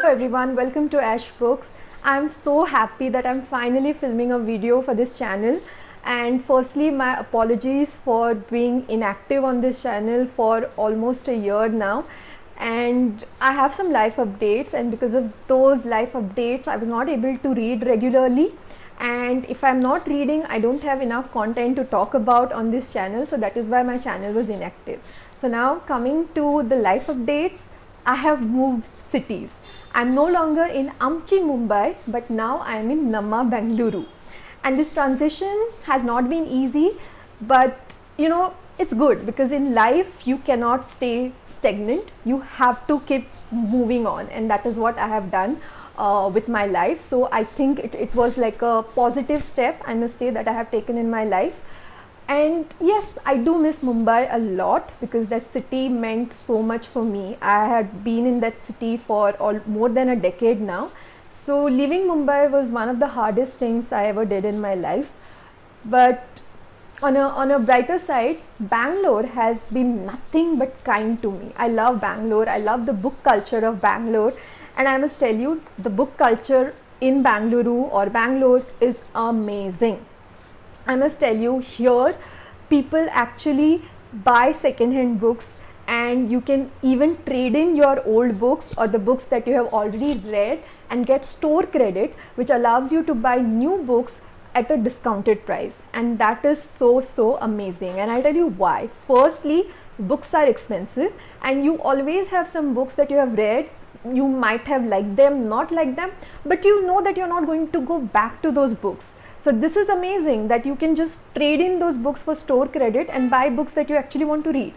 everyone, welcome to Ash Books. I'm so happy that I'm finally filming a video for this channel, and firstly my apologies for being inactive on this channel for almost a year now. And I have some life updates, and because of those life updates I was not able to read regularly, and if I'm not reading I don't have enough content to talk about on this channel, so that is why my channel was inactive. So now coming to the life updates, I have moved cities. I'm no longer in Amchi, Mumbai, but now I am in Namma, Bengaluru. And this transition has not been easy, but it's good because in life you cannot stay stagnant. You have to keep moving on, and that is what I have done with my life. So I think it was like a positive step, I must say, that I have taken in my life. And yes, I do miss Mumbai a lot because that city meant so much for me. I had been in that city for more than a decade now. So leaving Mumbai was one of the hardest things I ever did in my life. But on a brighter side, Bangalore has been nothing but kind to me. I love Bangalore. I love the book culture of Bangalore. And I must tell you, the book culture in Bangalore is amazing. I must tell you, here people actually buy second-hand books, and you can even trade in your old books or the books that you have already read and get store credit, which allows you to buy new books at a discounted price. And that is so amazing. And I'll tell you why. Firstly, books are expensive, and you always have some books that you have read. You might have liked them, not liked them, but you know that you're not going to go back to those books. So this is amazing that you can just trade in those books for store credit and buy books that you actually want to read.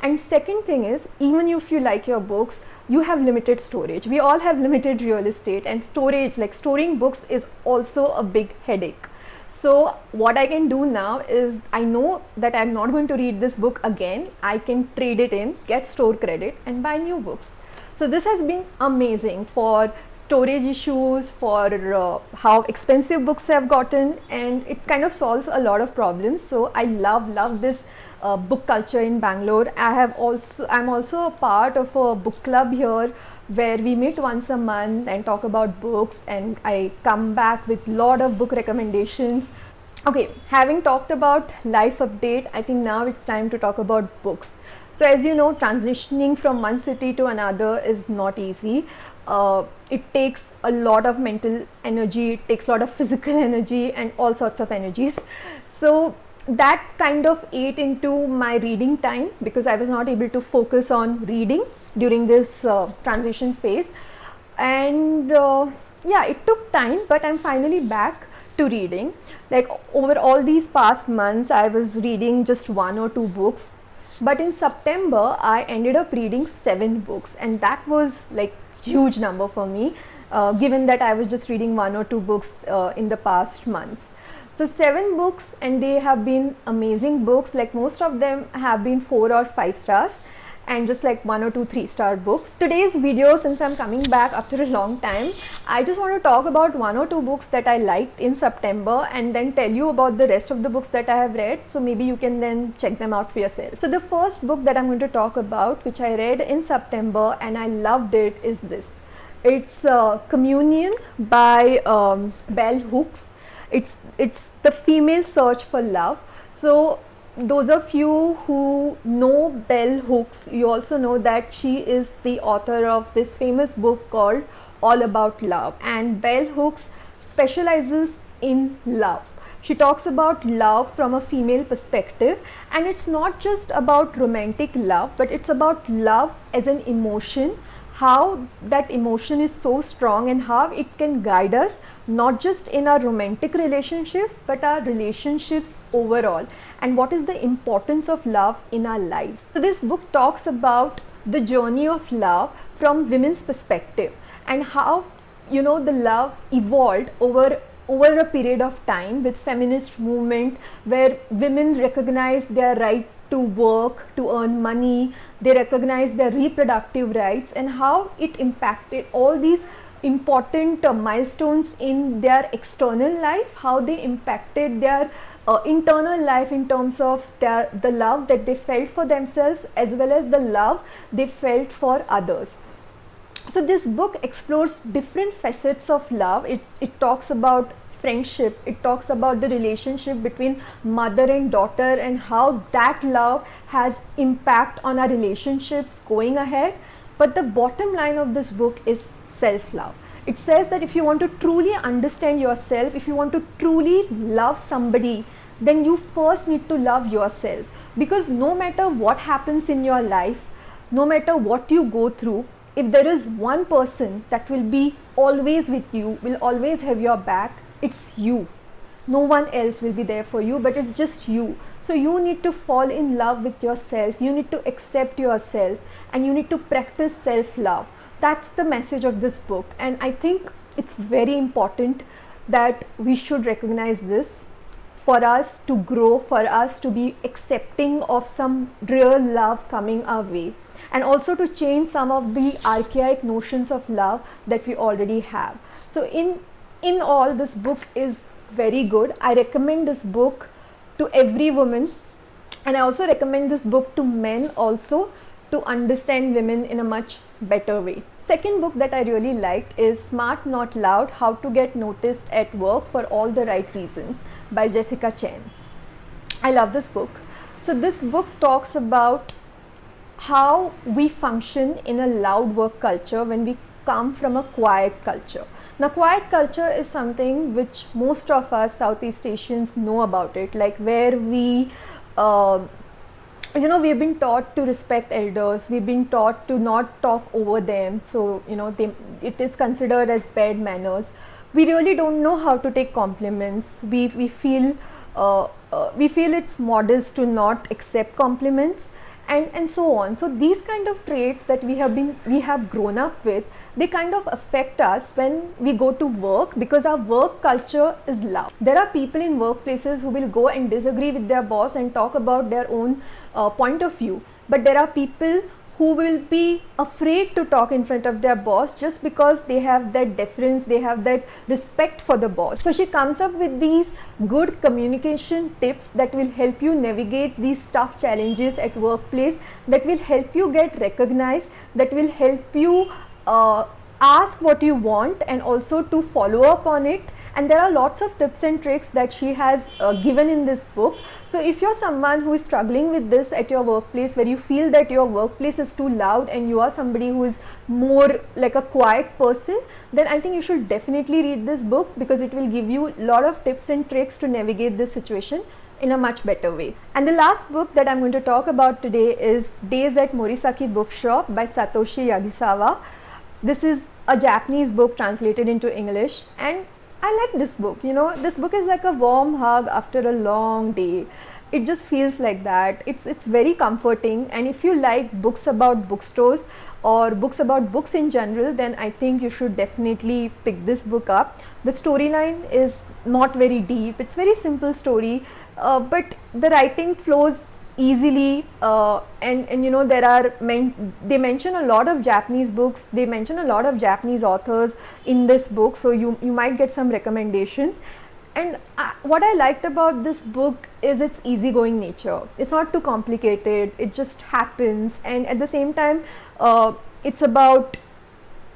And second thing is, even if you like your books, you have limited storage. We all have limited real estate, and storage, like storing books, is also a big headache. So what I can do now is, I know that I'm not going to read this book again. I can trade it in, get store credit, and buy new books. So this has been amazing for storage issues, for how expensive books have gotten, and it kind of solves a lot of problems. So I love this book culture in Bangalore. I'm also a part of a book club here where we meet once a month and talk about books, and I come back with lot of book recommendations. Okay, having talked about life update, I think now it's time to talk about books. So as you know, transitioning from one city to another is not easy. It takes a lot of mental energy, it takes a lot of physical energy, and all sorts of energies. So that kind of ate into my reading time because I was not able to focus on reading during this transition phase. And yeah, it took time, but I'm finally back to reading. Like over all these past months, I was reading just 1 or 2 books. But in September, I ended up reading 7 books, and that was like huge number for me, given that I was just reading 1 or 2 books in the past months. So 7 books, and they have been amazing books. Like most of them have been 4 or 5 stars, and just like 1 or 2 3-star books. Today's video, since I'm coming back after a long time, I just want to talk about 1 or 2 books that I liked in September, and then tell you about the rest of the books that I have read, so maybe you can then check them out for yourself. So the first book that I'm going to talk about, which I read in September and I loved it, is this. It's Communion by Bell Hooks. It's the female search for love. So those of you who know Bell Hooks, you also know that she is the author of this famous book called All About Love. And Bell Hooks specializes in love. She talks about love from a female perspective, and it's not just about romantic love, but it's about love as an emotion, how that emotion is so strong and how it can guide us not just in our romantic relationships but our relationships overall, and what is the importance of love in our lives. So this book talks about the journey of love from women's perspective, and how the love evolved over a period of time with feminist movement, where women recognize their right to work, to earn money, they recognize their reproductive rights, and how it impacted all these important milestones in their external life, how they impacted their internal life in terms of the love that they felt for themselves as well as the love they felt for others. So this book explores different facets of love. It talks about friendship, it talks about the relationship between mother and daughter and how that love has impact on our relationships going ahead. But the bottom line of this book is self-love. It says that if you want to truly understand yourself, if you want to truly love somebody, then you first need to love yourself. Because no matter what happens in your life, no matter what you go through, if there is one person that will be always with you, will always have your back, it's you. No one else will be there for you, but it's just you. So you need to fall in love with yourself, you need to accept yourself, and you need to practice self-love. That's the message of this book, and I think it's very important that we should recognize this for us to grow, for us to be accepting of some real love coming our way, and also to change some of the archaic notions of love that we already have. So in all, this book is very good. I recommend this book to every woman, and I also recommend this book to men also, to understand women in a much better way. Second book that I really liked is Smart Not Loud: How to Get Noticed at Work for All the Right Reasons by Jessica Chen. I love this book. So this book talks about how we function in a loud work culture when we come from a quiet culture. Now, quiet culture is something which most of us Southeast Asians know about it, like where we we've been taught to respect elders, we've been taught to not talk over them, so it is considered as bad manners. We really don't know how to take compliments. We feel it's modest to not accept compliments, and so on. So these kind of traits that we have grown up with, they kind of affect us when we go to work, because our work culture is loud. There are people in workplaces who will go and disagree with their boss and talk about their own point of view, but there are people who will be afraid to talk in front of their boss just because they have that deference, they have that respect for the boss. So she comes up with these good communication tips that will help you navigate these tough challenges at workplace, that will help you get recognized, that will help you ask what you want and also to follow up on it. And there are lots of tips and tricks that she has given in this book. So if you're someone who is struggling with this at your workplace, where you feel that your workplace is too loud and you are somebody who is more like a quiet person, then I think you should definitely read this book, because it will give you a lot of tips and tricks to navigate this situation in a much better way. And the last book that I'm going to talk about today is Days at Morisaki Bookshop by Satoshi Yagisawa. This is a Japanese book translated into English, and I like this book. This book is like a warm hug after a long day. It just feels like that. It's very comforting, and if you like books about bookstores or books about books in general, then I think you should definitely pick this book up. The storyline is not very deep. It's very simple story, but the writing flows easily, and they mention a lot of Japanese books, they mention a lot of Japanese authors in this book, so you might get some recommendations. And what I liked about this book is its easygoing nature. It's not too complicated, it just happens, and at the same time it's about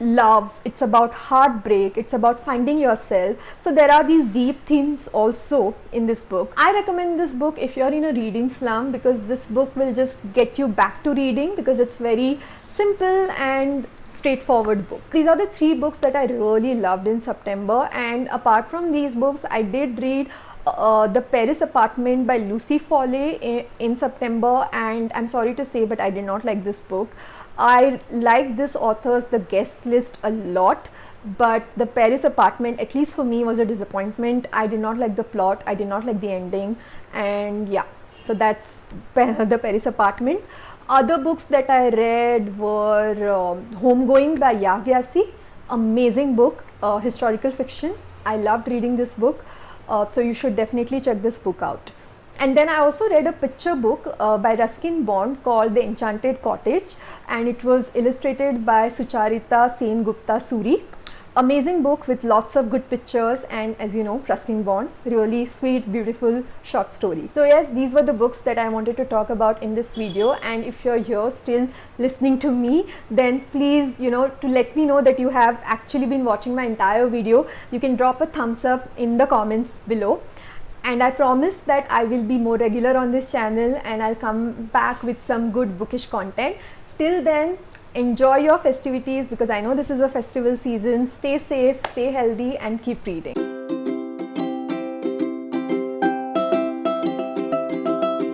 love, it's about heartbreak, it's about finding yourself. So there are these deep themes also in this book. I recommend this book if you're in a reading slump, because this book will just get you back to reading, because it's very simple and straightforward book. These are the 3 books that I really loved in September, and apart from these books, I did read The Paris Apartment by Lucy Foley in September, and I'm sorry to say, but I did not like this book. I like this author's The Guest List a lot, but The Paris Apartment, at least for me, was a disappointment. I did not like the plot, I did not like the ending, and yeah, so that's The Paris Apartment. Other books that I read were Homegoing by Yaa Gyasi, amazing book, historical fiction. I loved reading this book, so you should definitely check this book out. And then I also read a picture book by Ruskin Bond called The Enchanted Cottage, and it was illustrated by Sucharita Sen Gupta Suri. Amazing book with lots of good pictures and, as you know, Ruskin Bond, really sweet, beautiful short story. So yes, these were the books that I wanted to talk about in this video, and if you're here still listening to me, then please, to let me know that you have actually been watching my entire video, you can drop a thumbs up in the comments below. And I promise that I will be more regular on this channel and I'll come back with some good bookish content. Till then, enjoy your festivities because I know this is a festival season. Stay safe, stay healthy, and keep reading.